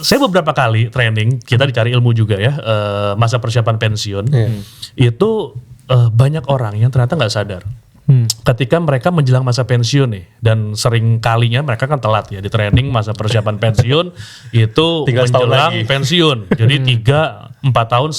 Saya beberapa kali training, kita dicari ilmu juga ya, masa persiapan pensiun, itu banyak orang yang ternyata nggak sadar. Ketika mereka menjelang masa pensiun nih, dan sering kalinya mereka kan telat ya di training masa persiapan pensiun itu tinggal menjelang pensiun. Jadi 3-4 tahun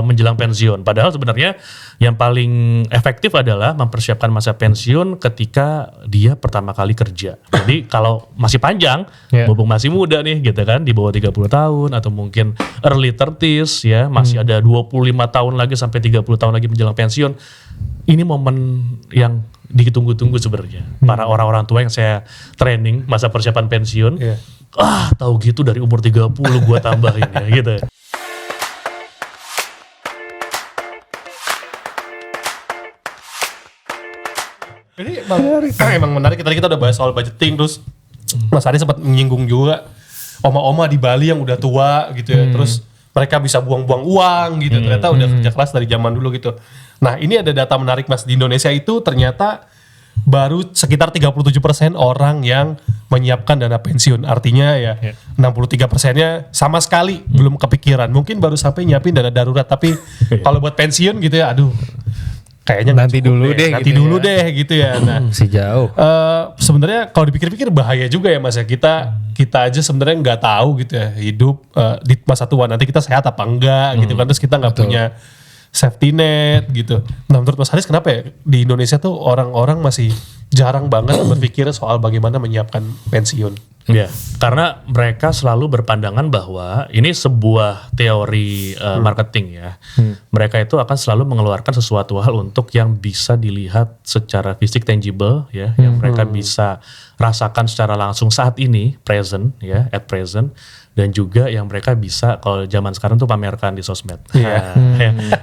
menjelang pensiun. Padahal sebenarnya yang paling efektif adalah mempersiapkan masa pensiun ketika dia pertama kali kerja. Jadi kalau masih panjang, mumpung masih muda nih gitu kan, di bawah 30 tahun atau mungkin early 30s ya, masih ada 25 tahun lagi sampai 30 tahun lagi menjelang pensiun. Ini momen yang ditunggu-tunggu sebenarnya. Para orang-orang tua yang saya training masa persiapan pensiun. Tahu gitu dari umur 30 gua tambahin ya gitu. Ini emang menarik. Tadi kita udah bahas soal budgeting, terus Mas Ari sempat menyinggung juga oma-oma di Bali yang udah tua gitu ya. Terus mereka bisa buang-buang uang gitu. Ternyata udah kerja keras dari zaman dulu gitu. Nah, ini ada data menarik Mas, di Indonesia itu ternyata baru sekitar 37% orang yang menyiapkan dana pensiun. Artinya ya 63%-nya sama sekali belum kepikiran. Mungkin baru sampai nyiapin dana darurat, tapi kalau buat pensiun gitu ya, aduh kayaknya nanti dulu deh. Nanti gitu dulu ya. deh gitu ya. Nah, Masih jauh. sebenarnya kalau dipikir-pikir bahaya juga ya Mas ya. Kita aja sebenarnya nggak tahu gitu ya hidup di masa tua nanti kita sehat apa enggak gitu kan, terus kita nggak punya safety net gitu. Nah, menurut Mas Haris kenapa ya di Indonesia tuh orang-orang masih jarang banget berpikir soal bagaimana menyiapkan pensiun? Ya, karena mereka selalu berpandangan bahwa ini sebuah teori marketing ya. Mereka itu akan selalu mengeluarkan sesuatu hal untuk yang bisa dilihat secara fisik tangible ya, yang mereka bisa rasakan secara langsung saat ini, present ya, at present. Dan juga yang mereka bisa kalau zaman sekarang tuh pamerkan di sosmed. Ya,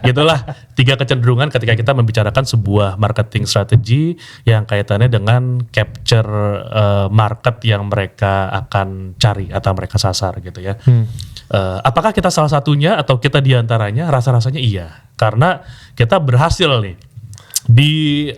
gitulah 3 kecenderungan ketika kita membicarakan sebuah marketing strategi yang kaitannya dengan capture market yang mereka akan cari atau mereka sasar gitu ya. Apakah kita salah satunya atau kita diantaranya? Rasa-rasanya iya, karena kita berhasil nih di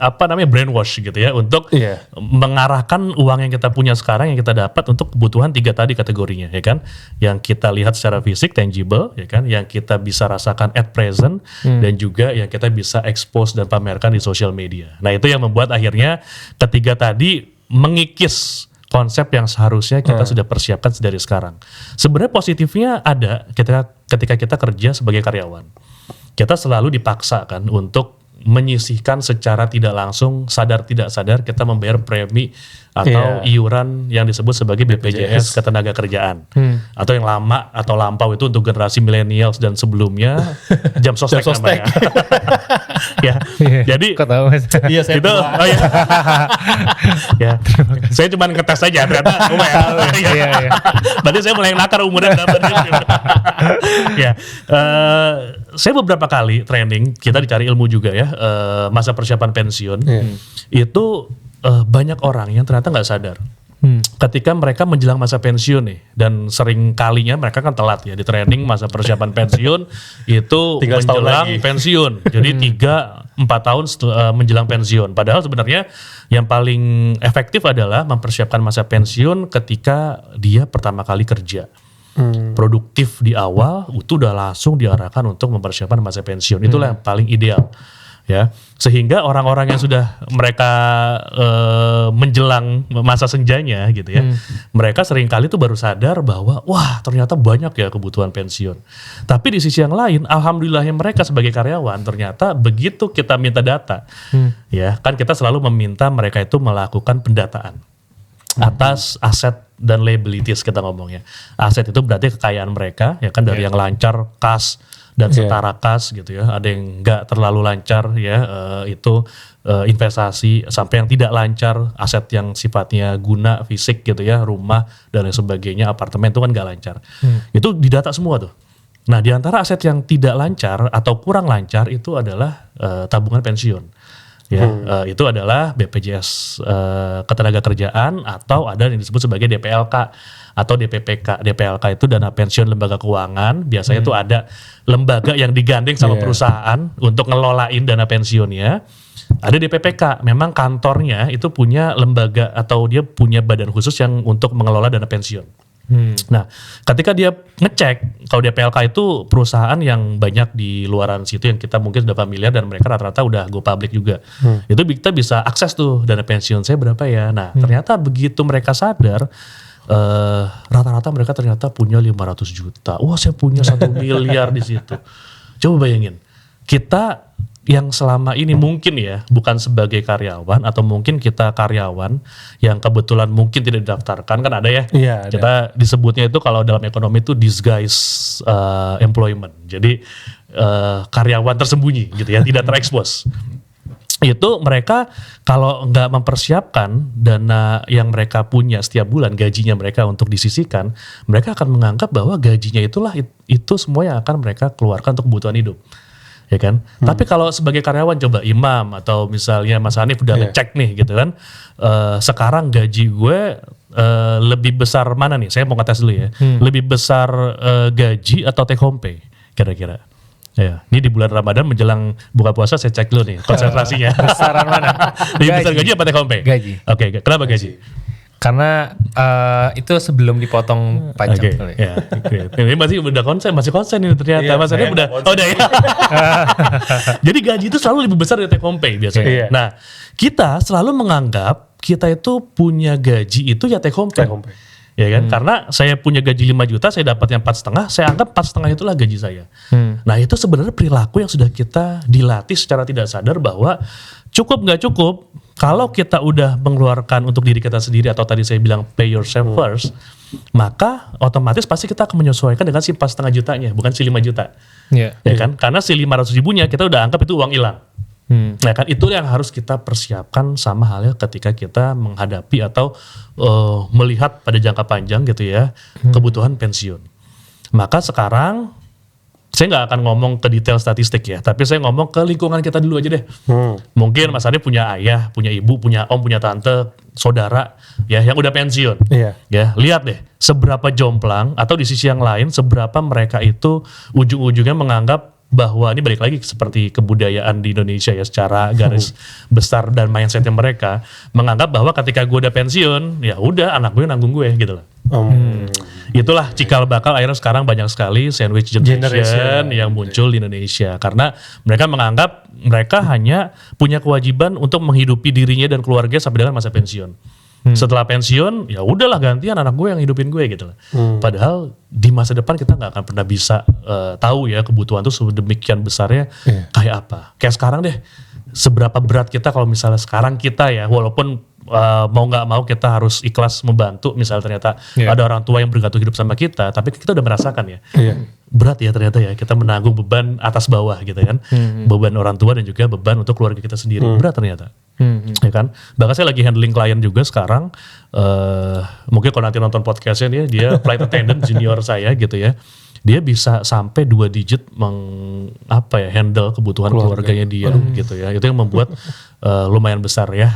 brainwash gitu ya untuk mengarahkan uang yang kita punya sekarang, yang kita dapat untuk kebutuhan 3 tadi kategorinya ya kan, yang kita lihat secara fisik tangible ya kan, yang kita bisa rasakan at present dan juga yang kita bisa expose dan pamerkan di social media. Nah, itu yang membuat akhirnya ketiga tadi mengikis konsep yang seharusnya kita sudah persiapkan dari sekarang. Sebenarnya positifnya ada ketika kita kerja sebagai karyawan. Kita selalu dipaksakan untuk menyisihkan secara tidak langsung, sadar tidak sadar kita membayar premi atau iuran yang disebut sebagai BPJS ketenaga kerjaan. Atau yang lama atau lampau itu untuk generasi millennials dan sebelumnya jam sostek namanya. Jadi Iya, saya itu ya. Saya cuma ngetes aja ternyata berarti saya mulai nakar umurnya dapat. Saya beberapa kali training, kita dicari ilmu juga ya, masa persiapan pensiun itu banyak orang yang ternyata nggak sadar. Ketika mereka menjelang masa pensiun nih, dan sering kalinya mereka kan telat ya di training masa persiapan pensiun itu tinggal menjelang pensiun. Jadi 3-4 tahun menjelang pensiun. Padahal sebenarnya yang paling efektif adalah mempersiapkan masa pensiun ketika dia pertama kali kerja. Produktif di awal, itu udah langsung diarahkan untuk mempersiapkan masa pensiun. Itulah yang paling ideal. Ya, sehingga orang-orang yang sudah mereka menjelang masa senjanya gitu ya, mereka seringkali tuh baru sadar bahwa wah ternyata banyak ya kebutuhan pensiun. Tapi di sisi yang lain, alhamdulillahnya mereka sebagai karyawan ternyata begitu kita minta data, ya kan kita selalu meminta mereka itu melakukan pendataan atas aset dan liabilities kita ngomongnya. Aset itu berarti kekayaan mereka ya kan, dari yang lancar kas dan setara kas gitu ya, ada yang nggak terlalu lancar ya, itu investasi, sampai yang tidak lancar aset yang sifatnya guna fisik gitu ya, rumah dan lain sebagainya, apartemen itu kan nggak lancar. Itu didata semua tuh. Nah, di antara aset yang tidak lancar atau kurang lancar itu adalah tabungan pensiun. Ya, itu adalah BPJS ketenaga kerjaan, atau ada yang disebut sebagai DPLK atau DPPK. DPLK itu dana pensiun lembaga keuangan. Biasanya itu ada lembaga yang digandeng sama perusahaan untuk ngelolain dana pensiunnya. Ada DPPK, memang kantornya itu punya lembaga atau dia punya badan khusus yang untuk mengelola dana pensiun. Nah, ketika dia ngecek, kalau dia PLK itu perusahaan yang banyak di luaran situ yang kita mungkin sudah familiar dan mereka rata-rata udah go public juga. Itu kita bisa akses tuh dana pensiun saya berapa ya. Nah, ternyata begitu mereka sadar, rata-rata mereka ternyata punya 500 juta. Wah, saya punya 1 miliar di situ. Coba bayangin, kita yang selama ini mungkin ya bukan sebagai karyawan atau mungkin kita karyawan yang kebetulan mungkin tidak didaftarkan, kan ada ya, Iya, ada. kita disebutnya itu kalau dalam ekonomi itu disguise employment, jadi karyawan tersembunyi gitu ya, tidak terekspos. Itu mereka kalau nggak mempersiapkan dana yang mereka punya setiap bulan, gajinya mereka untuk disisihkan, mereka akan menganggap bahwa gajinya itulah itu semua yang akan mereka keluarkan untuk kebutuhan hidup. Ya kan? Tapi kalau sebagai karyawan coba Imam atau misalnya Mas Hanif udah ngecek nih gitu kan, sekarang gaji gue lebih besar mana nih? Saya mau ngetes dulu ya. Lebih besar gaji atau take home pay kira-kira? Ya, ini di bulan Ramadan menjelang buka puasa saya cek dulu nih konsentrasinya. Besaran mana? Lebih besar gaji apa take home pay? Gaji. Oke, kenapa gaji? Karena itu sebelum dipotong pajak. Oke, ya, oke. Ini masih konsen ini ternyata. Iya, Mas Hanif udah, udah ya. Jadi gaji itu selalu lebih besar dari take home pay biasanya. Iya. Nah, kita selalu menganggap kita itu punya gaji itu ya take home pay. Take home pay. Ya kan? Karena saya punya gaji 5 juta, saya dapat yang 4,5, saya anggap 4,5 itulah gaji saya. Nah, itu sebenarnya perilaku yang sudah kita dilatih secara tidak sadar bahwa cukup nggak cukup, kalau kita udah mengeluarkan untuk diri kita sendiri atau tadi saya bilang pay yourself first, maka otomatis pasti kita akan menyesuaikan dengan si 4,5 jutanya, bukan si 5 juta. Iya. Ya kan? Karena si 500 ribunya kita udah anggap itu uang hilang. Nah kan itu yang harus kita persiapkan sama halnya ketika kita menghadapi atau melihat pada jangka panjang gitu ya kebutuhan pensiun. Maka sekarang saya nggak akan ngomong ke detail statistik ya, tapi saya ngomong ke lingkungan kita dulu aja deh. Mungkin Mas Ari punya ayah, punya ibu, punya om, punya tante, saudara ya yang udah pensiun. Iya. Ya, lihat deh seberapa jomplang atau di sisi yang lain seberapa mereka itu ujung-ujungnya menganggap bahwa ini balik lagi seperti kebudayaan di Indonesia ya secara garis besar dan mindsetnya mereka menganggap bahwa ketika gue udah pensiun ya udah anak gue nanggung gue gitu loh. Itulah cikal bakal akhirnya sekarang banyak sekali sandwich generation yang muncul di Indonesia karena mereka menganggap mereka hanya punya kewajiban untuk menghidupi dirinya dan keluarga sampai dengan masa pensiun. Setelah pensiun ya udahlah gantian anak gue yang hidupin gue gitu loh. Padahal di masa depan kita nggak akan pernah bisa tahu ya kebutuhan tuh sedemikian besarnya kayak apa. Kayak sekarang deh seberapa berat kita kalau misalnya sekarang kita ya walaupun mau nggak mau kita harus ikhlas membantu misalnya ternyata ada orang tua yang bergantung hidup sama kita tapi kita udah merasakan ya berat ya ternyata ya kita menanggung beban atas bawah gitu kan beban orang tua dan juga beban untuk keluarga kita sendiri berat ternyata ya kan bahkan saya lagi handling klien juga sekarang mungkin kalau nanti nonton podcastnya dia flight attendant junior saya gitu ya dia bisa sampai 2 digit handle kebutuhan keluarganya dia gitu ya. Itu yang membuat lumayan besar ya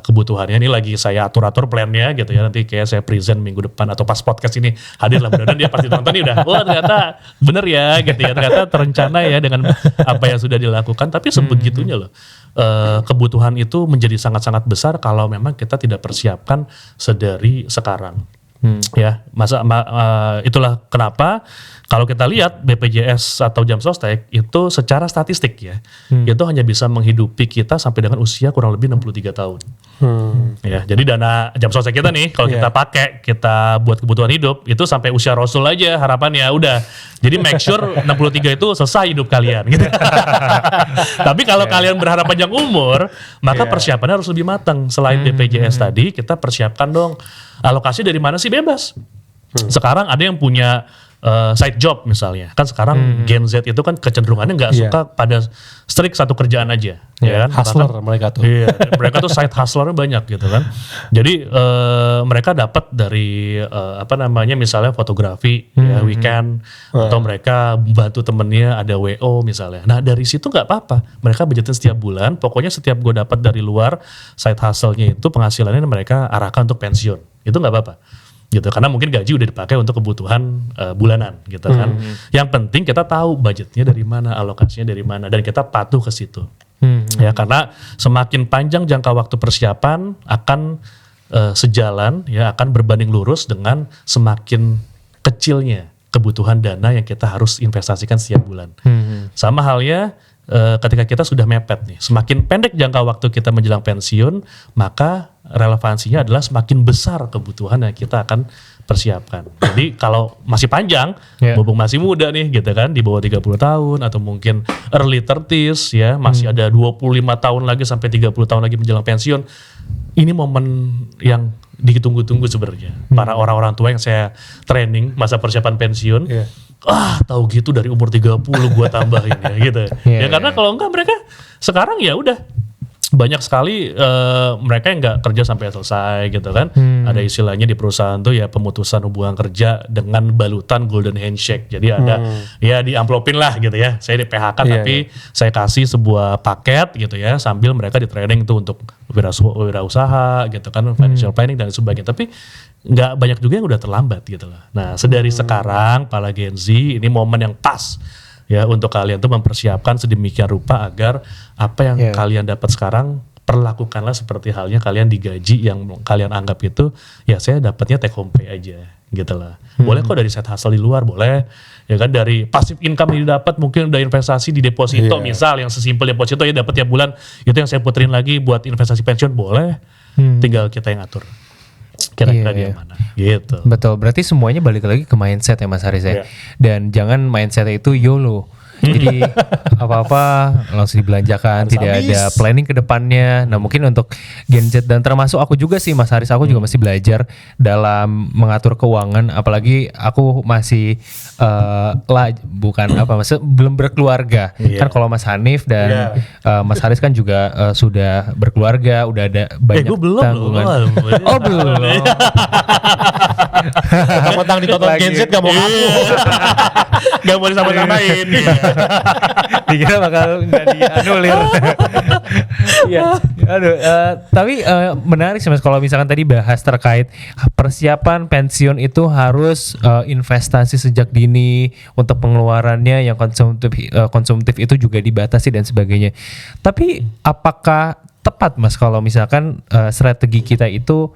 kebutuhannya. Ini lagi saya atur-atur plannya gitu ya. Nanti kayak saya present minggu depan atau pas podcast ini hadir lah mudah-mudahan dia pasti nonton nih udah. Wah ternyata bener ya gitu ya. Ternyata terencana ya dengan apa yang sudah dilakukan. Tapi sebegitunya loh. Kebutuhan itu menjadi sangat-sangat besar kalau memang kita tidak persiapkan sedari sekarang. Ya, itulah kenapa kalau kita lihat BPJS atau Jam Sostek itu secara statistik ya, itu hanya bisa menghidupi kita sampai dengan usia kurang lebih 63 tahun. Ya, jadi dana Jam Sostek kita nih kalau kita pakai kita buat kebutuhan hidup itu sampai usia Rasul aja harapannya udah. Jadi make sure 63 itu selesai hidup kalian gitu. Tapi kalau kalian berharap panjang umur, maka persiapannya harus lebih matang. Selain BPJS tadi, kita persiapkan dong alokasi dari mana sih bebas. Sekarang ada yang punya side job misalnya. Kan sekarang Gen Z itu kan kecenderungannya nggak suka pada strict satu kerjaan aja. Ya kan? Hustler mereka tuh. Iya, mereka tuh side hustlernya banyak gitu kan. Jadi mereka dapat dari misalnya fotografi ya weekend atau mereka bantu temennya ada WO misalnya. Nah dari situ nggak apa-apa. Mereka budgetin setiap bulan. Pokoknya setiap gue dapat dari luar side hustle-nya itu penghasilannya mereka arahkan untuk pensiun. Itu nggak apa-apa. Gitu karena mungkin gaji udah dipakai untuk kebutuhan bulanan gitu kan. Yang penting kita tahu budgetnya dari mana, alokasinya dari mana dan kita patuh ke situ. Ya karena semakin panjang jangka waktu persiapan akan sejalan ya, akan berbanding lurus dengan semakin kecilnya kebutuhan dana yang kita harus investasikan setiap bulan. Sama halnya ketika kita sudah mepet nih, semakin pendek jangka waktu kita menjelang pensiun, maka relevansinya adalah semakin besar kebutuhan yang kita akan persiapkan. Jadi kalau masih panjang, mumpung masih muda nih gitu kan, di bawah 30 tahun atau mungkin early 30s ya, masih ada 25 tahun lagi sampai 30 tahun lagi menjelang pensiun. Ini momen yang ditunggu-tunggu sebenarnya. Para orang-orang tua yang saya training masa persiapan pensiun, tahu gitu dari umur 30 gua tambahin ya gitu. Ya karena kalau enggak mereka sekarang ya udah banyak sekali mereka yang nggak kerja sampai selesai gitu kan. Ada istilahnya di perusahaan tuh ya pemutusan hubungan kerja dengan balutan golden handshake. Jadi ada ya diamplopin lah gitu ya. Saya di PHK tapi saya kasih sebuah paket gitu ya, sambil mereka di training tuh untuk wirausaha gitu kan, financial planning dan sebagainya. Tapi nggak banyak juga yang udah terlambat gitu loh. Nah sedari sekarang para Gen Z ini momen yang pas ya untuk kalian tuh mempersiapkan sedemikian rupa agar apa yang kalian dapat sekarang perlakukanlah seperti halnya kalian digaji yang kalian anggap itu ya saya dapatnya take home pay aja gitu lah. Boleh kok dari side hustle di luar, boleh ya kan, dari passive income yang didapat mungkin udah investasi di deposito misal yang sesimpel deposito ya dapat tiap bulan, itu yang saya puterin lagi buat investasi pensiun, boleh. Tinggal kita yang atur kira-kira dia mana gitu. Betul, berarti semuanya balik lagi ke mindset ya Mas Haris ya. Dan jangan mindsetnya itu YOLO. Jadi apa-apa langsung dibelanjakan, tidak ada planning ke depannya. Nah mungkin untuk Gen Z dan termasuk aku juga sih Mas Haris, aku juga masih belajar dalam mengatur keuangan. Apalagi aku masih belum berkeluarga. Kan kalau Mas Hanif dan Mas Haris kan juga sudah berkeluarga, udah ada banyak tanggungan. Oh belum. Mentang ditonton Gen Z gak mau ngaku. Gak mau disama-samain. Dikira bakal nggak dianulir. Tapi menarik sih Mas kalau misalkan tadi bahas terkait persiapan pensiun itu harus investasi sejak dini, untuk pengeluarannya yang konsumtif itu juga dibatasi dan sebagainya. Tapi apakah tepat Mas kalau misalkan strategi kita itu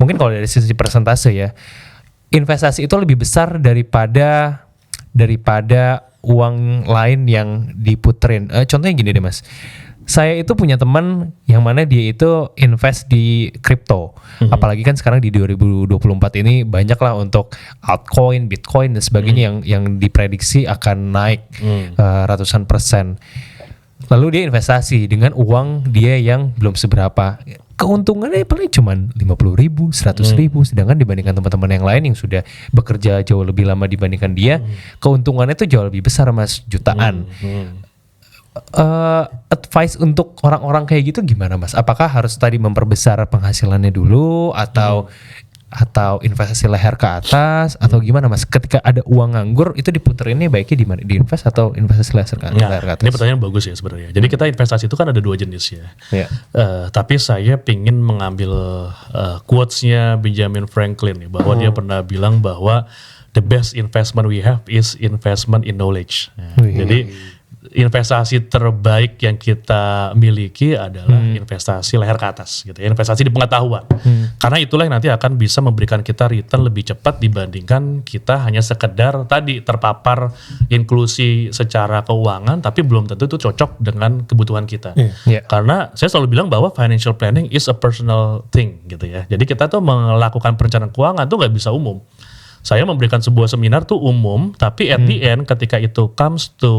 mungkin kalau dari sisi persentase ya, investasi itu lebih besar daripada uang lain yang diputerin. Contohnya gini deh Mas, saya itu punya teman yang mana dia itu invest di kripto. Apalagi kan sekarang di 2024 ini banyak lah untuk altcoin, bitcoin dan sebagainya yang diprediksi akan naik ratusan persen. Lalu dia investasi dengan uang dia yang belum seberapa. Keuntungannya paling cuma 50.000, 100.000, sedangkan dibandingkan teman-teman yang lain yang sudah bekerja jauh lebih lama dibandingkan dia, keuntungannya itu jauh lebih besar Mas, jutaan. Advice untuk orang-orang kayak gitu gimana Mas? Apakah harus tadi memperbesar penghasilannya dulu atau investasi leher ke atas atau gimana Mas? Ketika ada uang nganggur itu diputerinnya baiknya di mana? Di invest atau investasi leher ke atas? Ini pertanyaan bagus ya sebenarnya. Jadi kita investasi itu kan ada dua jenis ya. Tapi saya pingin mengambil quotes-nya Benjamin Franklin ya, bahwa dia pernah bilang bahwa the best investment we have is investment in knowledge. Jadi investasi terbaik yang kita miliki adalah investasi leher ke atas gitu ya, investasi di pengetahuan. Karena itulah yang nanti akan bisa memberikan kita return lebih cepat dibandingkan kita hanya sekedar tadi terpapar inklusi secara keuangan tapi belum tentu itu cocok dengan kebutuhan kita. Karena saya selalu bilang bahwa financial planning is a personal thing gitu ya. Jadi kita tuh melakukan perencanaan keuangan tuh nggak bisa umum. Saya memberikan sebuah seminar tuh umum, tapi at the end ketika itu comes to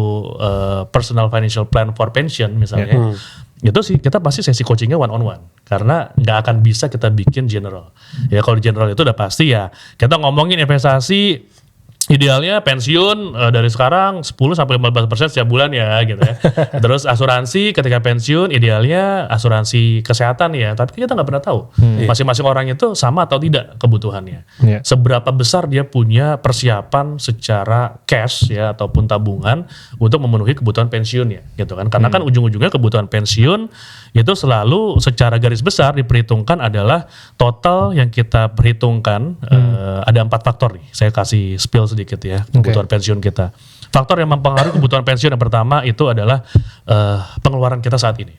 personal financial plan for pension misalnya, itu sih kita pasti sesi coachingnya one on one, karena nggak akan bisa kita bikin general. Ya kalau di general itu udah pasti ya kita ngomongin investasi idealnya pensiun dari sekarang 10-15% setiap bulan ya gitu ya. Terus asuransi ketika pensiun idealnya asuransi kesehatan ya. Tapi kita nggak pernah tahu masing-masing orang itu sama atau tidak kebutuhannya. Seberapa besar dia punya persiapan secara cash ya ataupun tabungan untuk memenuhi kebutuhan pensiunnya gitu kan. Karena kan ujung-ujungnya kebutuhan pensiun itu selalu secara garis besar diperhitungkan adalah total yang kita perhitungkan ada 4 faktor nih. Saya kasih spill sedikit ya kebutuhan pensiun kita. Faktor yang mempengaruhi kebutuhan pensiun yang pertama itu adalah pengeluaran kita saat ini.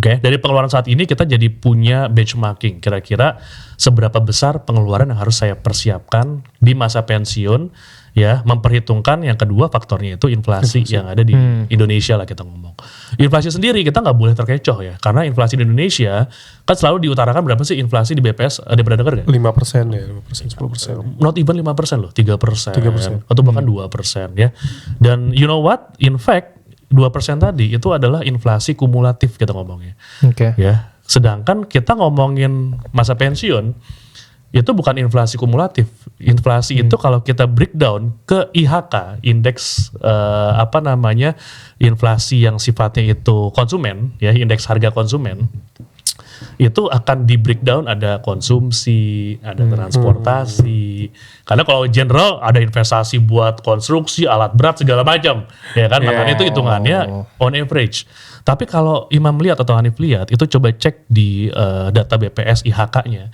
Oke, dari pengeluaran saat ini kita jadi punya benchmarking. Kira-kira seberapa besar pengeluaran yang harus saya persiapkan di masa pensiun, ya, memperhitungkan yang kedua faktornya itu inflasi yang ada di Indonesia lah kita ngomong. Inflasi sendiri kita nggak boleh terkecoh ya, karena inflasi di Indonesia kan selalu diutarakan berapa sih inflasi di BPS, ada pernah dengar nggak? 5% ya, 5%, 10%. Not even 5% loh, 3%, atau bahkan 2% ya. Dan you know what? In fact, 2% tadi itu adalah inflasi kumulatif kita ngomongnya. Oke. Ya, sedangkan kita ngomongin masa pensiun itu bukan inflasi kumulatif. Inflasi itu kalau kita breakdown ke IHK, indeks inflasi yang sifatnya itu konsumen, ya, indeks harga konsumen, itu akan di breakdown ada konsumsi, ada transportasi. Karena kalau general ada investasi buat konstruksi, alat berat segala macam, ya kan? Makanya itu hitungannya on average. Tapi kalau Imam lihat atau Hanif lihat, itu coba cek di data BPS IHK-nya,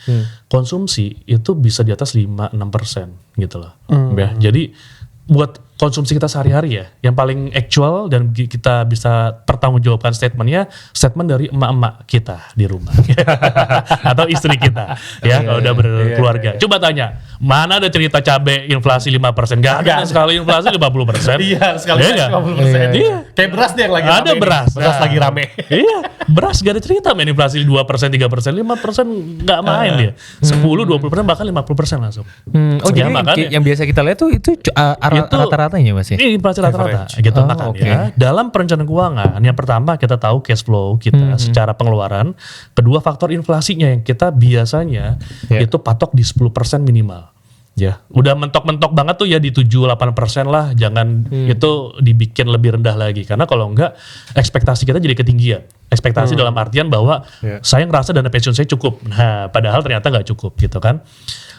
konsumsi itu bisa di atas 5-6% gitu loh. Ya, jadi buat konsumsi kita sehari-hari ya, yang paling actual dan kita bisa pertanggungjawabkan statement dari emak-emak kita di rumah atau istri kita ya kalau udah berkeluarga. Coba tanya, mana ada cerita cabai inflasi 5%? Gak ada. Sekali inflasi 50%. Iya, sekali 50%. Iya. Kayak beras deh yang lagi ada rame. beras. Beras lagi rame. Iya, beras gak ada cerita main inflasi 2%, 3%, 5% gak main dia. 10, 20%, bahkan 50% langsung. Oh, jadi yang biasa kita lihat tuh itu rata-ratanya Mas ya? Ini inflasi rata-rata gitu. Makanya dalam perencanaan keuangan yang pertama kita tahu cash flow kita secara pengeluaran, kedua faktor inflasinya yang kita biasanya itu patok di 10% minimal. Ya, udah mentok-mentok banget tuh ya di 7-8% lah, jangan itu dibikin lebih rendah lagi, karena kalau enggak ekspektasi kita jadi ketinggian. Ekspektasi dalam artian bahwa saya ngerasa dana pensiun saya cukup, nah padahal ternyata nggak cukup gitu kan.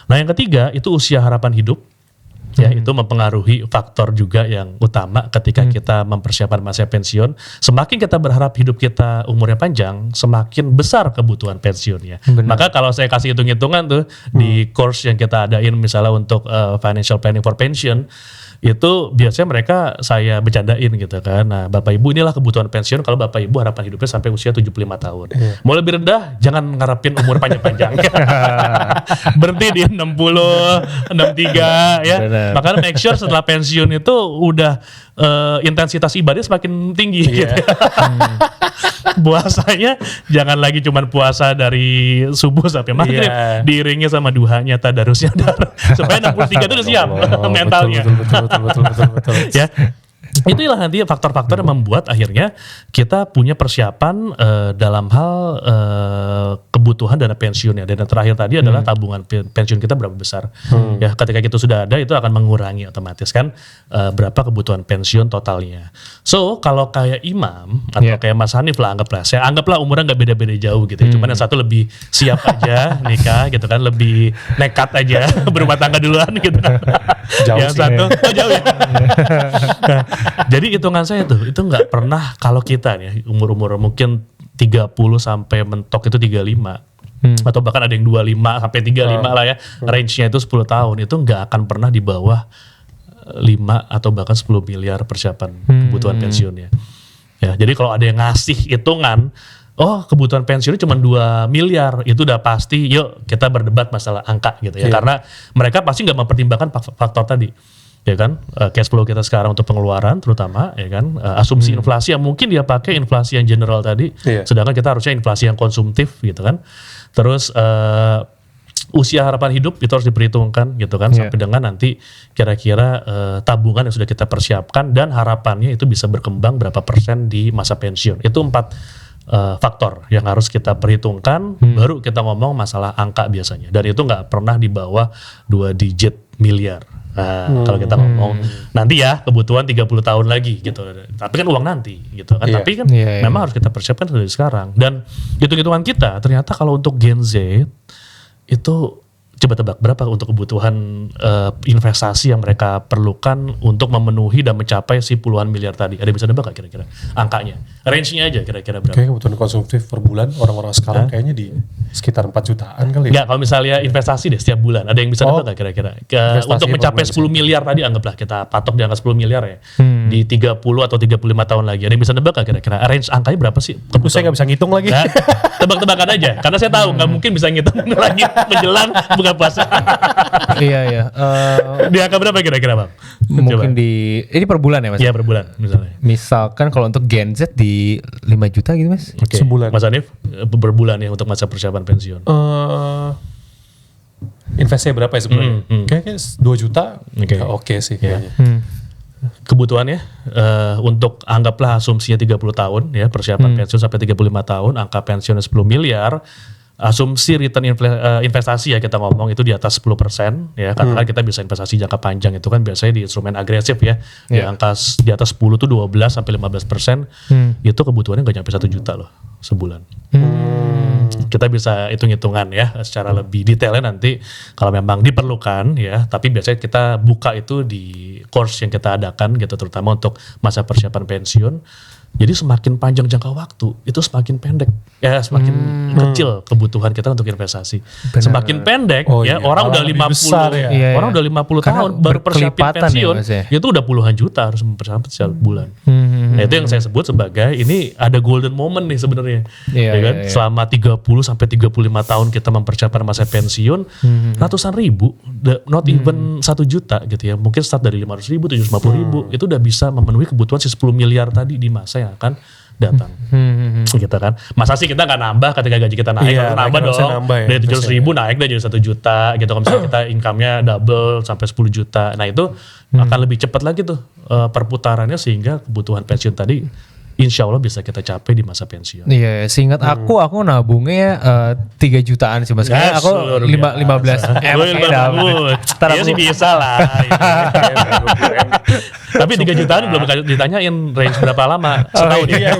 Nah yang ketiga itu usia harapan hidup. Ya, itu mempengaruhi faktor juga yang utama ketika kita mempersiapkan masa pensiun. Semakin kita berharap hidup kita umurnya panjang, semakin besar kebutuhan pensiunnya. Maka kalau saya kasih hitung-hitungan tuh di course yang kita adain misalnya untuk financial planning for pension, itu biasanya mereka saya bercandain gitu kan. Nah, Bapak Ibu inilah kebutuhan pensiun kalau Bapak Ibu harapan hidupnya sampai usia 75 tahun. Mau lebih rendah, jangan ngarepin umur panjang-panjang. Berhenti di 60, 63 ya. Makanya make sure setelah pensiun itu udah intensitas ibadah semakin tinggi gitu. Puasanya jangan lagi cuman puasa dari subuh sampai maghrib, diiringi sama duhanya, tadarusnya, supaya 63 itu udah siap mentalnya. Betul. Ya. Itulah nanti faktor-faktor yang membuat akhirnya kita punya persiapan dalam hal kebutuhan dana pensiunnya. Dan yang terakhir tadi adalah tabungan pensiun kita berapa besar. Ya, ketika itu sudah ada, itu akan mengurangi otomatis kan berapa kebutuhan pensiun totalnya. So kalau kayak Imam atau kayak Mas Hanif lah, saya anggaplah umurnya nggak beda-beda jauh gitu. Cuman yang satu lebih siap aja nikah gitu kan, lebih nekat aja berumah tangga duluan gitu kan. Yang satu jauh ya. Jadi hitungan saya tuh, itu nggak pernah kalau kita nih umur-umur mungkin 30 sampai mentok itu 35. Atau bahkan ada yang 25 sampai 35 lah ya. Range-nya itu 10 tahun, itu nggak akan pernah di bawah 5 atau bahkan 10 miliar persiapan kebutuhan pensiunnya. Ya, jadi kalau ada yang ngasih hitungan, oh kebutuhan pensiunnya cuma 2 miliar, itu udah pasti yuk kita berdebat masalah angka gitu ya. Karena mereka pasti nggak mempertimbangkan faktor tadi. Ya kan, cash flow kita sekarang untuk pengeluaran terutama, ya kan, asumsi inflasi yang mungkin dia pakai inflasi yang general tadi, sedangkan kita harusnya inflasi yang konsumtif gitu kan. Terus usia harapan hidup itu harus diperhitungkan gitu kan, sampai dengan nanti kira-kira tabungan yang sudah kita persiapkan dan harapannya itu bisa berkembang berapa persen di masa pensiun. Itu 4 faktor yang harus kita perhitungkan, baru kita ngomong masalah angka biasanya. Dan itu nggak pernah di bawah 2 digit miliar. Nah, kalau kita ngomong nanti ya kebutuhan 30 tahun lagi gitu. Tapi kan uang nanti gitu kan. Tapi kan memang harus kita persiapkan dari sekarang. Dan hitung-hitungan kita ternyata kalau untuk Gen Z itu coba tebak berapa untuk kebutuhan investasi yang mereka perlukan untuk memenuhi dan mencapai si puluhan miliar tadi. Ada yang bisa nebak gak kira-kira angkanya? Range-nya aja kira-kira berapa? Kayak kebutuhan konsumtif per bulan orang-orang sekarang kayaknya di sekitar 4 jutaan kali ya? Enggak, kalau misalnya investasi deh setiap bulan. Ada yang bisa nebak gak kira-kira? Untuk mencapai 10 miliar tadi, anggaplah kita patok di angka 10 miliar ya. di 30 atau 35 tahun lagi. Ada yang bisa nebak gak kira-kira? Range angkanya berapa sih? Saya nggak bisa ngitung lagi. Nah, tebak-tebakan aja. Karena saya tahu nggak mungkin bisa ngitung lagi menjelang buka puasa. Iya. Di angka berapa kira-kira Bang? Mungkin ini per bulan ya Mas? Iya per bulan misalnya. Misalkan kalau untuk Gen Z di 5 juta gitu Mas? Oke. Sebulan. Mas Hanif, berbulan ya untuk masa persiapan pensiun. Investnya berapa ya sebenarnya? Kayaknya 2 juta. Oke sih. Ya. Kayaknya. Kebutuhannya untuk anggaplah asumsinya 30 tahun ya persiapan pensiun sampai 35 tahun, angka pensiunnya 10 miliar. Asumsi return investasi ya kita ngomong itu di atas 10% ya karena kita bisa investasi jangka panjang itu kan biasanya di instrumen agresif ya di angka di atas 10 tuh 12 sampai 15% itu kebutuhannya nggak nyampe 1 juta loh sebulan. Kita bisa hitung-hitungan ya secara lebih detailnya nanti kalau memang diperlukan ya, tapi biasanya kita buka itu di course yang kita adakan gitu terutama untuk masa persiapan pensiun. Jadi semakin panjang jangka waktu itu semakin pendek ya semakin kecil kebutuhan kita untuk investasi. Benar. Semakin pendek ya orang udah 50 besar ya. orang udah 50 Karena tahun baru persiapin berkelipatan pensiun ya, Mas, ya? itu udah puluhan juta harus mempersiapkan setiap bulan. Nah itu yang saya sebut sebagai ini ada golden moment nih sebenarnya. Iya, Ya kan? iya. Selama 30 sampai 35 tahun kita mempersiapkan masa pensiun ratusan ribu, not even 1 juta gitu ya. Mungkin start dari 500 ribu, 750 ribu itu udah bisa memenuhi kebutuhan si 10 miliar tadi di masa yang akan datang. Gitu kan. Masa sih kita nggak nambah ketika gaji kita naik, Iya, harus nambah harusnya dong. nambah ya, Dari 700 ribu naik deh jadi 1 juta gitu. Kalau misalnya kita income-nya double sampai 10 juta. Nah itu akan lebih cepat lagi tuh perputarannya sehingga kebutuhan pensiun tadi insya Allah bisa kita capai di masa pensiun. Iya, seingat aku nabungnya 3 jutaan sih Mas. Kayaknya aku 15 M kayaknya dapat. Ntar Iya aku- sih bisa lah. Tapi 3 jutaan belum ditanyain range berapa lama setahun ya.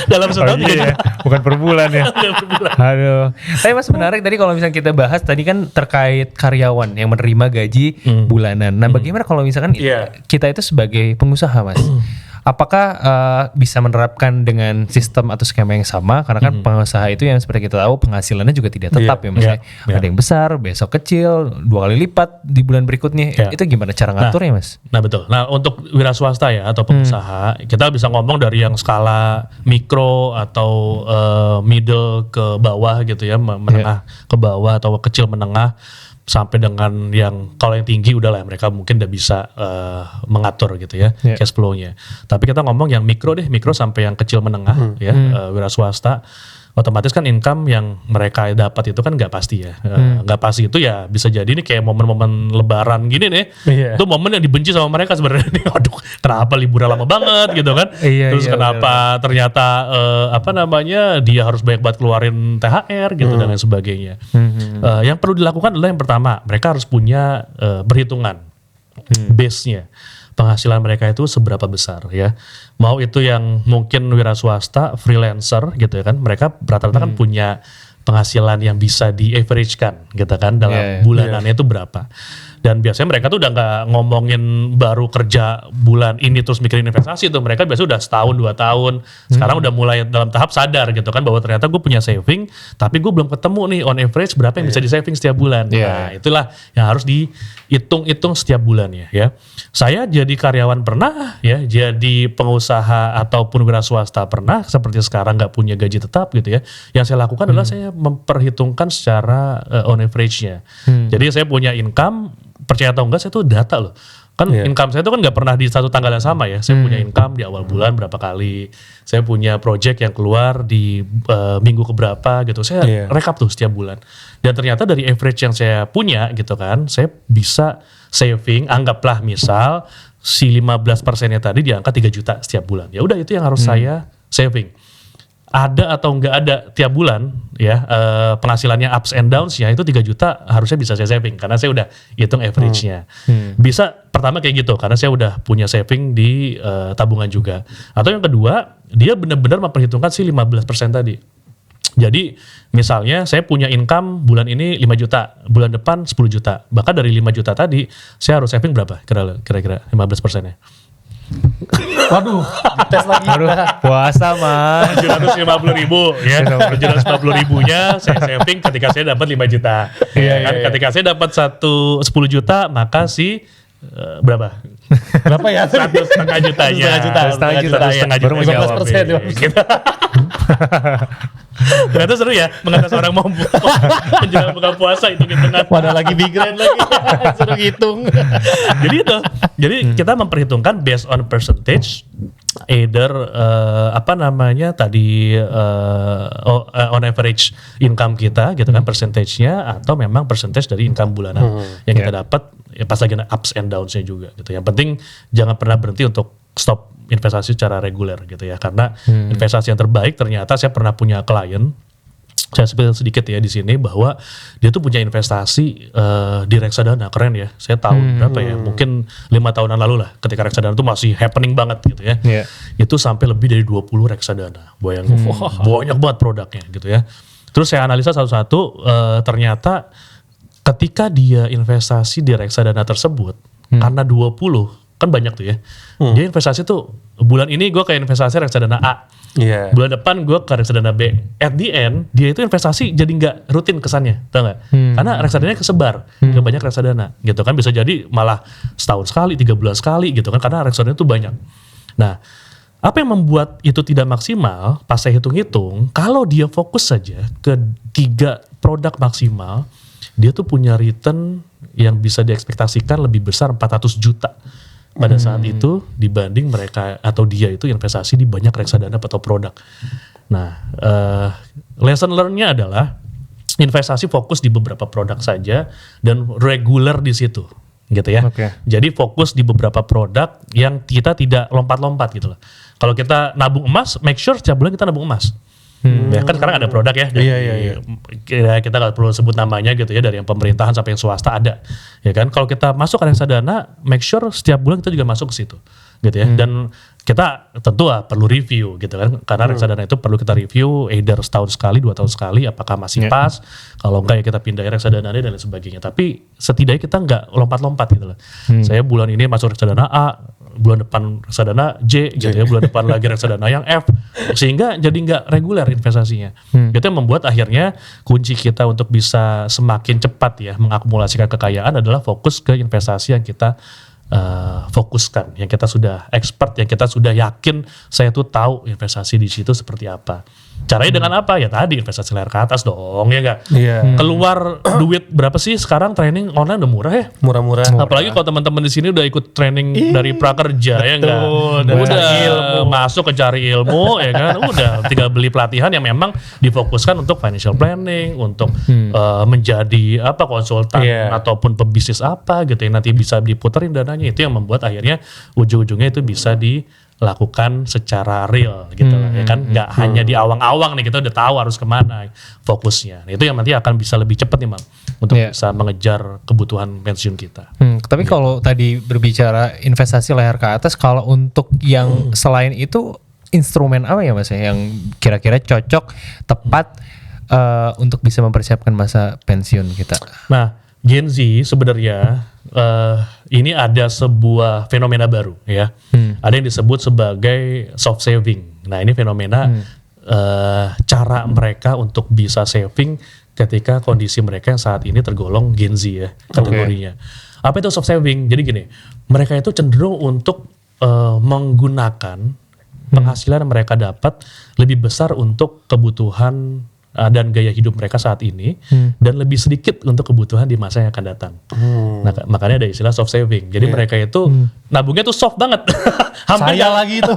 Dalam setahun 3 juta. Bukan per bulan ya. Dalam sebulan. Aduh. Tapi Mas menarik tadi kalau misalnya kita bahas tadi kan terkait karyawan yang menerima gaji bulanan. Nah, bagaimana kalau misalkan Iya. kita itu sebagai pengusaha Mas? Apakah bisa menerapkan dengan sistem atau skema yang sama? Karena kan pengusaha itu yang seperti kita tahu penghasilannya juga tidak tetap ya Mas. Iya, iya. Ada yang besar, besok kecil, 2 kali lipat di bulan berikutnya. Iya. Itu gimana cara ngaturnya Mas? Nah betul. Nah untuk wira swasta ya atau pengusaha, kita bisa ngomong dari yang skala mikro atau middle ke bawah gitu ya, menengah ke bawah atau kecil menengah sampai dengan yang kalau yang tinggi udahlah mereka mungkin udah bisa mengatur gitu ya cash flow-nya. Tapi kita ngomong yang mikro sampai yang kecil menengah ya wira swasta. Otomatis kan income yang mereka dapat itu kan nggak pasti ya. Nggak pasti itu ya bisa jadi nih kayak momen-momen lebaran gini nih. Iya. Itu momen yang dibenci sama mereka sebenarnya. Aduh, kenapa liburan lama banget gitu kan. Iya, Terus iya, kenapa ternyata dia harus banyak banget keluarin THR gitu dan lain sebagainya. Yang perlu dilakukan adalah yang pertama, mereka harus punya perhitungan base-nya. Penghasilan mereka itu seberapa besar ya. Mau itu yang mungkin wira swasta, freelancer gitu ya kan. Mereka rata-rata kan punya penghasilan yang bisa di-average-kan gitu kan dalam bulanannya itu berapa. Dan biasanya mereka tuh udah nggak ngomongin baru kerja bulan ini terus mikirin investasi tuh. Mereka biasanya udah setahun 2 tahun. Sekarang udah mulai dalam tahap sadar gitu kan bahwa ternyata gue punya saving, tapi gue belum ketemu nih on average berapa yang bisa di saving setiap bulan. Nah itulah yang harus dihitung-hitung setiap bulannya ya. Saya jadi karyawan pernah ya, jadi pengusaha ataupun wira swasta pernah, seperti sekarang nggak punya gaji tetap gitu ya. Yang saya lakukan adalah saya memperhitungkan secara on average-nya. Jadi saya punya income, percaya atau enggak saya tuh data loh. Kan income saya tuh kan nggak pernah di satu tanggal yang sama ya. Saya punya income di awal bulan berapa kali. Saya punya project yang keluar di minggu keberapa gitu. Saya rekap tuh setiap bulan. Dan ternyata dari average yang saya punya gitu kan, saya bisa saving, anggaplah misal si 15%-nya tadi di angka 3 juta setiap bulan. Ya udah itu yang harus saya saving. Ada atau enggak ada tiap bulan ya penghasilannya ups and downs-nya itu 3 juta harusnya bisa saya saving karena saya udah hitung average-nya. Bisa pertama kayak gitu karena saya udah punya saving di tabungan juga. Atau yang kedua, dia benar-benar memperhitungkan si 15% tadi. Jadi misalnya saya punya income bulan ini 5 juta, bulan depan 10 juta. Bahkan dari 5 juta tadi saya harus saving berapa kira-kira 15%-nya? Waduh, tes lagi. Aduh, puasa Mas. 750 ribu ya. 750 ribunya saya saving ketika saya dapat 5 juta. Ketika saya dapat 10 juta maka berapa? Berapa ya? 100,5 jutanya. Setengah juta. Baru mau jawab. 15%. Gitu. Ternyata seru ya mengenai seorang mau menjelang buka puasa hitung-hitungan. Pada lagi migrain lagi. Suruh hitung. Jadi itu. Jadi kita memperhitungkan based on percentage, either on average income kita gitu kan, percentage-nya, atau memang percentage dari income bulanan yang kita dapat ya, pas lagi ups and downs-nya juga gitu. Yang penting jangan pernah berhenti untuk stop investasi secara reguler gitu ya, karena investasi yang terbaik ternyata saya pernah punya klien, saya spill sedikit ya di sini, bahwa dia tuh punya investasi di reksadana. Keren ya, saya tahun berapa ya, mungkin 5 tahunan lalu lah, ketika reksadana tuh masih happening banget gitu ya. Itu sampai lebih dari 20 reksadana, bayangin. Banyak banget produknya gitu ya. Terus saya analisa satu-satu, ternyata ketika dia investasi di reksadana tersebut, karena 20 kan banyak tuh ya, dia investasi tuh bulan ini gue ke investasi reksadana A, bulan depan gue ke reksadana B. At the end dia itu investasi jadi nggak rutin kesannya, tau nggak? Karena reksadananya kesebar ke banyak reksadana gitu kan, bisa jadi malah setahun sekali, 3 bulan sekali gitu kan, karena reksadana itu banyak. Nah, apa yang membuat itu tidak maksimal? Pas saya hitung-hitung, kalau dia fokus saja ke 3 produk maksimal, dia tuh punya return yang bisa diekspektasikan lebih besar 400 juta pada saat itu dibanding mereka atau dia itu investasi di banyak reksadana atau produk. Nah, lesson learn-nya adalah investasi fokus di beberapa produk saja dan regular di situ, gitu ya. Jadi fokus di beberapa produk yang kita tidak lompat-lompat gitu loh. Kalau kita nabung emas, make sure setiap bulan kita nabung emas. Ya kan sekarang ada produk ya, kita nggak perlu sebut namanya gitu ya, dari yang pemerintahan sampai yang swasta ada, ya kan. Kalau kita masuk ke reksadana, make sure setiap bulan kita juga masuk ke situ, gitu ya. Dan kita tentu perlu review gitu kan, karena reksadana itu perlu kita review, either setahun sekali, 2 tahun sekali, apakah masih pas. Kalau enggak ya kita pindahin reksadana dan lain sebagainya. Tapi setidaknya kita nggak lompat-lompat gitu loh. Saya bulan ini masuk reksadana A, bulan depan reksadana J gitu ya, bulan depan lagi reksadana yang F, sehingga jadi nggak reguler investasinya. Itu yang membuat akhirnya kunci kita untuk bisa semakin cepat ya mengakumulasikan kekayaan adalah fokus ke investasi yang kita fokuskan, yang kita sudah expert, yang kita sudah yakin saya tuh tahu investasi di situ seperti apa. Caranya dengan apa? Ya tadi investasi layar ke atas dong, ya enggak? Keluar duit berapa sih sekarang, training online udah murah ya? Murah-murah. Apalagi kalau teman-teman di sini udah ikut training dari prakerja, ya enggak? Udah masuk ke cari ilmu, ya kan? Udah tinggal beli pelatihan yang memang difokuskan untuk financial planning, untuk menjadi konsultan ataupun pebisnis apa gitu, yang nanti bisa diputerin dananya. Itu yang membuat akhirnya ujung-ujungnya itu bisa dilakukan secara real gitu lah, ya kan, nggak hanya di awang-awang nih, kita udah tahu harus kemana fokusnya. Nah, itu yang nanti akan bisa lebih cepat nih Bang, untuk bisa mengejar kebutuhan pensiun kita. Tapi kalau tadi berbicara investasi layar ke atas, kalau untuk yang selain itu instrumen apa ya Mas yang kira-kira cocok, tepat untuk bisa mempersiapkan masa pensiun kita? Nah, Gen Z sebenarnya ini ada sebuah fenomena baru ya. Ada yang disebut sebagai soft saving. Nah, ini fenomena cara mereka untuk bisa saving ketika kondisi mereka yang saat ini tergolong Gen Z ya kategorinya. Apa itu soft saving? Jadi gini, mereka itu cenderung untuk menggunakan penghasilan yang mereka dapat lebih besar untuk kebutuhan dan gaya hidup mereka saat ini, dan lebih sedikit untuk kebutuhan di masa yang akan datang. Nah, makanya ada istilah soft saving. Jadi mereka itu nabungnya tuh soft banget. Hampir Saya lagi itu.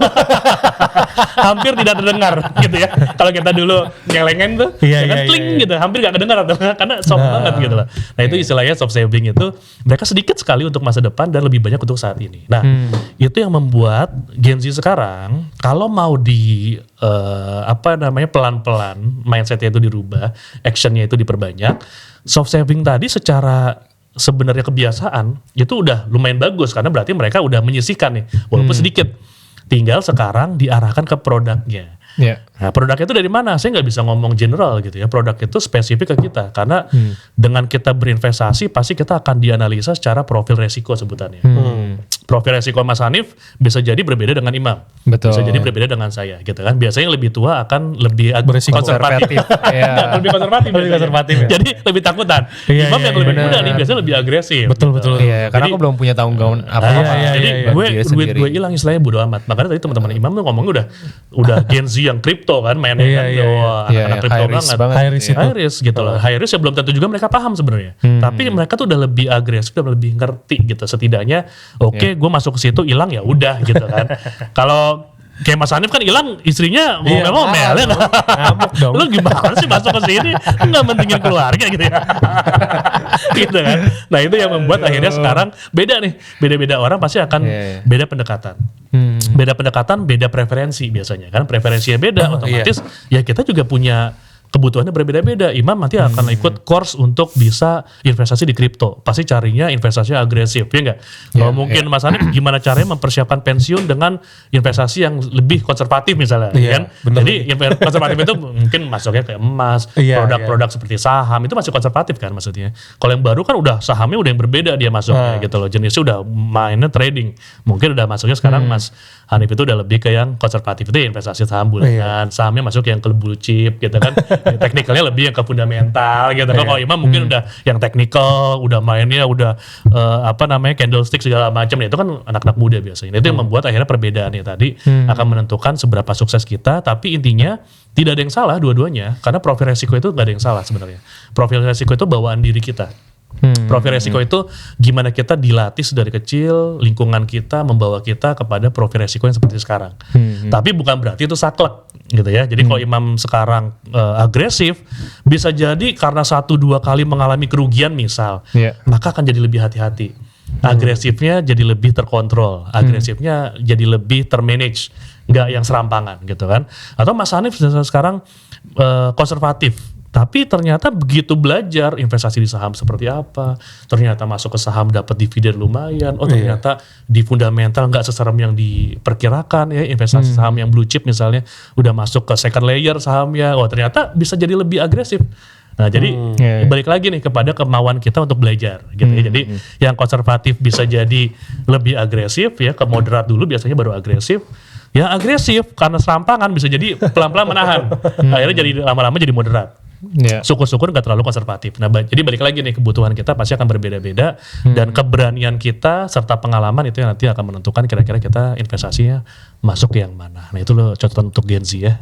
hampir tidak terdengar gitu ya. Kalau kita dulu nyelengen tuh, kling gitu, hampir gak kedengar karena soft banget gitu loh. Nah, itu istilahnya soft saving itu mereka sedikit sekali untuk masa depan dan lebih banyak untuk saat ini. Nah, itu yang membuat Gen Z sekarang kalau mau di pelan-pelan mindsetnya itu dirubah, actionnya itu diperbanyak. Soft saving tadi secara sebenarnya kebiasaan itu udah lumayan bagus, karena berarti mereka udah menyisihkan nih, walaupun sedikit. Tinggal sekarang diarahkan ke produknya. Nah, produknya itu dari mana? Saya nggak bisa ngomong general gitu ya. Produk itu spesifik ke kita karena dengan kita berinvestasi pasti kita akan dianalisa secara profil resiko sebutannya. Profil resiko Mas Hanif bisa jadi berbeda dengan Imam, Betul. bisa jadi berbeda dengan saya, gitu kan. Biasanya yang lebih tua akan lebih Beresiko. konservatif, Iya. Nggak, lebih konservatif, Lebih konservatif, ya. Jadi lebih takutan. Iya, Imam iya, yang lebih benar. muda nih biasanya lebih agresif. Betul, gitu. betul. Iya, karena Jadi- aku belum punya tanggung jawab apa-apa. Jadi iya. duit gue hilang istilahnya bodo amat. Makanya tadi teman-teman Imam tuh ngomongnya udah Gen Z yang kripto kan mainnya Iya, kan. iya, Wah, Iya, anak kripto high risk banget. banget. High risk Iya. itu. High risk gitu loh. High risk ya belum tentu juga mereka paham sebenarnya. Tapi mereka tuh udah lebih agresif, udah lebih ngerti gitu. Setidaknya oke, gue masuk ke situ hilang ya udah gitu kan. Kalau kayak Mas Hanif kan hilang istrinya ngomel-ngomel ya. Ngamuk dong. Lu gimana sih masuk ke sini nggak mentingin keluarga gitu ya. Gitu kan. Nah itu yang membuat akhirnya sekarang beda nih. Beda-beda orang pasti akan Iya. beda pendekatan. Beda pendekatan, beda preferensi biasanya kan. Preferensinya beda otomatis ya kita juga punya kebutuhannya berbeda-beda. Imam nanti akan ikut course untuk bisa investasi di kripto. Pasti carinya investasinya agresif, ya enggak? Kalau mungkin Mas Hanif gimana caranya mempersiapkan pensiun dengan investasi yang lebih konservatif misalnya, Iya, kan? bener. Jadi konservatif itu mungkin masuknya kayak emas, Iya, produk-produk seperti saham itu masih konservatif kan maksudnya. Kalau yang baru kan udah sahamnya udah yang berbeda dia masuknya gitu loh. Jenisnya udah mainnya trading. Mungkin udah masuknya sekarang Mas Hanif itu udah lebih ke yang konservatif itu ya investasi saham bulanan, sahamnya masuk yang ke blue chip gitu kan. Teknikalnya lebih yang ke fundamental gitu. Kalau Imam mungkin udah yang teknikal, udah mainnya udah candlestick segala macam. Itu kan anak-anak muda biasanya. Itu yang membuat akhirnya perbedaannya tadi akan menentukan seberapa sukses kita. Tapi intinya tidak ada yang salah dua-duanya karena profil resiko itu nggak ada yang salah sebenarnya. Profil resiko itu bawaan diri kita. Profil resiko itu gimana kita dilatih sedari kecil, lingkungan kita membawa kita kepada profil resiko yang seperti sekarang. Tapi bukan berarti itu saklek gitu ya. Jadi kalau Imam sekarang agresif, bisa jadi karena 1-2 kali mengalami kerugian misal, maka akan jadi lebih hati-hati. Agresifnya jadi lebih terkontrol, agresifnya jadi lebih termanage, nggak yang serampangan gitu kan. Atau Mas Hanif sekarang konservatif. Tapi ternyata begitu belajar investasi di saham seperti apa, ternyata masuk ke saham dapat dividen lumayan, ternyata di fundamental nggak seserem yang diperkirakan ya, investasi saham yang blue chip misalnya, udah masuk ke second layer sahamnya, ternyata bisa jadi lebih agresif. Nah jadi balik lagi nih kepada kemauan kita untuk belajar gitu ya. Jadi yang konservatif bisa jadi lebih agresif ya, ke moderat dulu biasanya baru agresif. Yang agresif karena serampangan bisa jadi pelan-pelan menahan. Akhirnya jadi lama-lama jadi moderat. Syukur-syukur gak terlalu konservatif. Nah, jadi balik lagi nih, kebutuhan kita pasti akan berbeda-beda dan keberanian kita serta pengalaman itu yang nanti akan menentukan kira-kira kita investasinya masuk ke yang mana. Nah, itu loh catatan untuk Gen Z ya.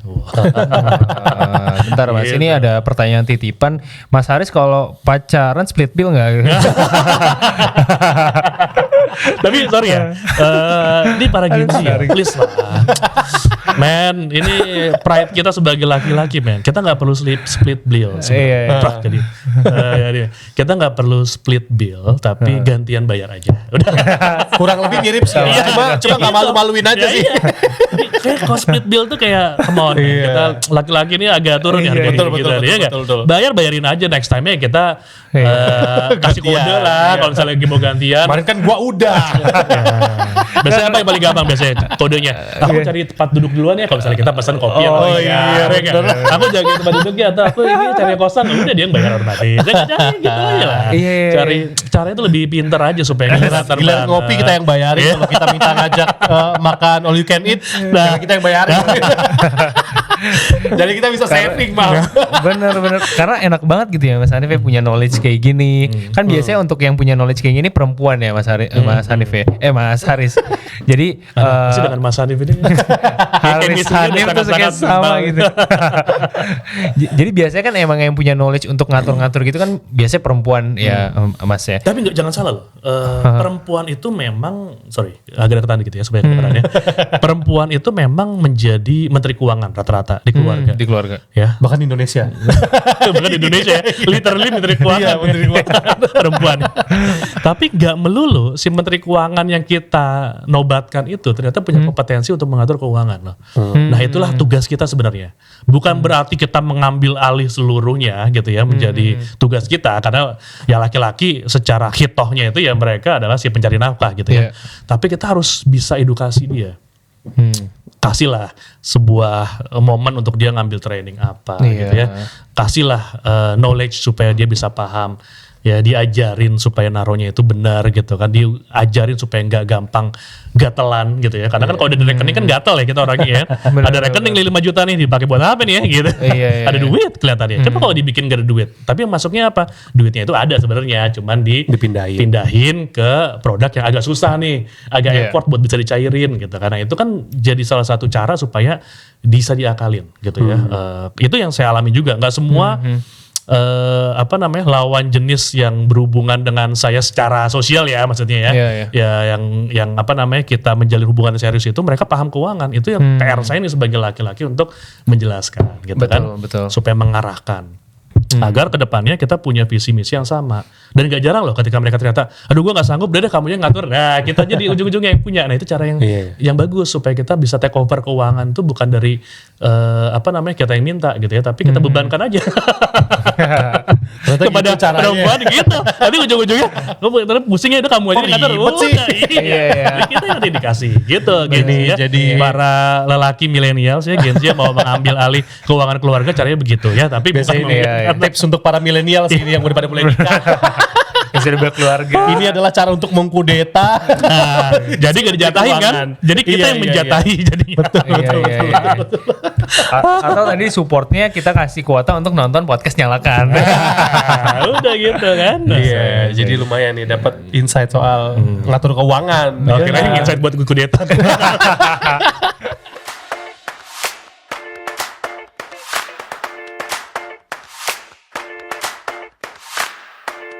Bentar Mas, ini ada pertanyaan titipan. Mas Haris kalau pacaran split bill nggak? Tapi sorry ya, ini para Gen Z ya, please lah. Men, ini pride kita sebagai laki-laki, men. Kita nggak perlu split bill. Jadi kita nggak perlu split bill, tapi gantian bayar aja. Udah. Kurang lebih mirip sih. Cuma nggak malu-maluin aja sih. Kayak kalau split bill tuh kayak come on, kita laki-laki ini agak turun ya harga diri kita. Betul. Bayarin aja next time-nya kita kasih kode lah kalau misalnya lagi mau gantian. Kemarin kan gua udah. Biasanya apa yang paling gampang biasanya kodenya? Aku cari tempat duduk duluan ya kalau misalnya kita pesan kopi. Aku jaga tempat duduknya atau aku ini cari kosan. Udah dia yang bayar otomatis. Jangan gitu aja lah. Cari caranya itu lebih pintar aja supaya kita Giliran ngopi kita yang bayarin. Kalau kita minta ngajak makan all you can eat, nah kita yang bayarin. Jadi kita bisa saving mah. Bener. Karena enak banget gitu ya Mas Hanif ya, punya knowledge kayak gini. Kan biasanya untuk yang punya knowledge kayak gini perempuan ya Mas Hanif ya. Mas Haris. Jadi masih dengan Mas Hanif ini. Haris Hanif tuh kayak sama gitu. Jadi biasanya kan emang yang punya knowledge untuk ngatur-ngatur gitu kan biasanya perempuan ya Mas ya. Tapi jangan salah loh. Perempuan itu memang agak deketan dikit ya supaya kedengarannya. Perempuan itu memang menjadi menteri keuangan rata-rata di keluarga. Di keluarga. Ya. Bahkan di Indonesia. Bukan di Indonesia ya. Literally menteri keuangan. Menteri keuangan perempuan. Tapi gak melulu si menteri keuangan yang kita nobatkan itu ternyata punya kompetensi untuk mengatur keuangan loh. Nah itulah tugas kita sebenarnya. Bukan berarti kita mengambil alih seluruhnya gitu ya menjadi tugas kita. Karena ya laki-laki secara hitohnya itu ya mereka adalah si pencari nafkah gitu ya. Tapi kita harus bisa edukasi dia. kasihlah sebuah momen untuk dia ngambil training apa gitu ya. Kasihlah knowledge supaya dia bisa paham. Ya diajarin supaya naruhnya itu benar gitu kan. Diajarin supaya nggak gampang gatelan gitu ya. Karena kan kalau ada rekening kan gatel ya kita orangnya ya. Ada rekening 5 juta nih dipakai buat apa nih ya gitu. Ada duit kelihatannya. Coba kalau dibikin gak ada duit. Tapi masuknya apa? Duitnya itu ada sebenarnya. Cuman dipindahin ke produk yang agak susah nih. Agak effort buat bisa dicairin gitu. Karena itu kan jadi salah satu cara supaya bisa diakalin gitu ya. Itu yang saya alami juga. Nggak semua lawan jenis yang berhubungan dengan saya secara sosial ya maksudnya ya. Ya yang kita menjalin hubungan serius itu mereka paham keuangan. Itu yang PR saya nih sebagai laki-laki untuk menjelaskan gitu betul. supaya mengarahkan. Agar kedepannya kita punya visi misi yang sama. Dan gak jarang loh ketika mereka ternyata, aduh gue gak sanggup, udah deh kamu yang ngatur. Nah kita aja di ujung-ujungnya yang punya. Nah itu cara yang bagus supaya kita bisa take over keuangan itu bukan dari kita yang minta gitu ya. Tapi kita bebankan aja kepada perempuan gitu. Tapi ujung-ujungnya pusingnya itu kamu aja yang ngatur. Kita nanti dikasih gitu. Gini ya. Jadi para lelaki milenial ya Gen Z mau mengambil alih keuangan keluarga caranya begitu ya. Tapi bukan tips untuk para milenial sih yang udah pada mulai nikah. Yang sudah berkeluarga. Ini adalah cara untuk mengkudeta. Jadi gak dijatahin kan? Jadi kita yang menjatahi jadinya. Betul. Atau tadi supportnya kita kasih kuota untuk nonton podcast Nyalakan. Udah gitu kan. Jadi lumayan nih dapat insight soal ngatur keuangan. Kira-kira insight buat kudeta.